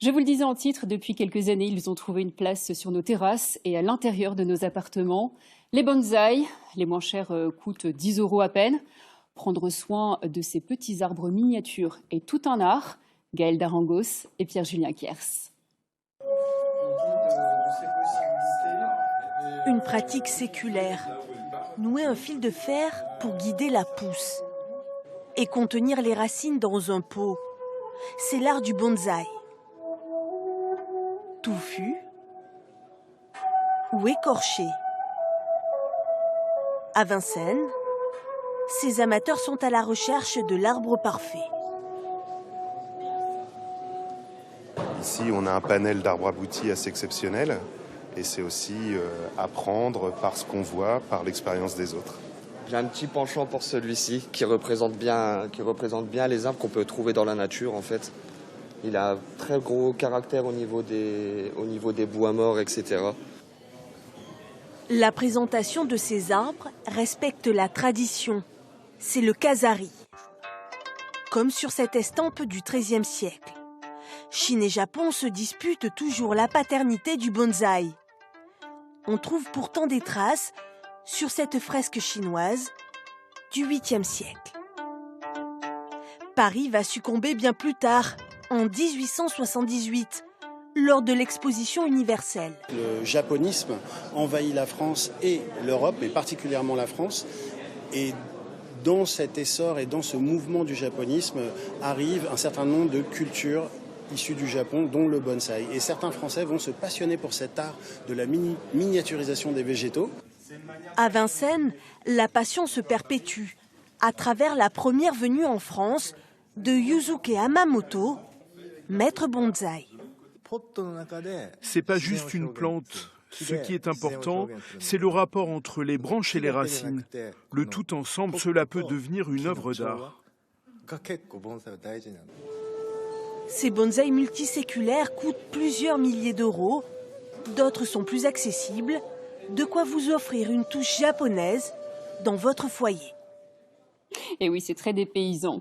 Je vous le disais en titre, depuis quelques années, ils ont trouvé une place sur nos terrasses et à l'intérieur de nos appartements. Les bonsaïs, les moins chers coûtent 10 € à peine. Prendre soin de ces petits arbres miniatures est tout un art. Gaël Darangos et Pierre-Julien Kiers. Une pratique séculaire. Nouer un fil de fer pour guider la pousse. Et contenir les racines dans un pot. C'est l'art du bonsaï. Touffu ou écorché. À Vincennes, ces amateurs sont à la recherche de l'arbre parfait. Ici, on a un panel d'arbres aboutis assez exceptionnel. Et c'est aussi apprendre par ce qu'on voit, par l'expérience des autres. J'ai un petit penchant pour celui-ci qui représente bien les arbres qu'on peut trouver dans la nature en fait. Il a un très gros caractère au niveau des bois morts, etc. La présentation de ces arbres respecte la tradition. C'est le Kasari. Comme sur cette estampe du XIIIe siècle. Chine et Japon se disputent toujours la paternité du bonsaï. On trouve pourtant des traces sur cette fresque chinoise du 8e siècle. Paris va succomber bien plus tard, en 1878, lors de l'exposition universelle. Le japonisme envahit la France et l'Europe, mais particulièrement la France. Et dans cet essor et dans ce mouvement du japonisme arrive un certain nombre de cultures issus du Japon, dont le bonsaï. Et certains Français vont se passionner pour cet art de la miniaturisation des végétaux. À Vincennes, la passion se perpétue à travers la première venue en France de Yusuke Hamamoto, maître bonsaï. C'est pas juste une plante. Ce qui est important, c'est le rapport entre les branches et les racines. Le tout ensemble, cela peut devenir une œuvre d'art. Ces bonsaïs multiséculaires coûtent plusieurs milliers d'euros. D'autres sont plus accessibles. De quoi vous offrir une touche japonaise dans votre foyer. Et oui, c'est très dépaysant.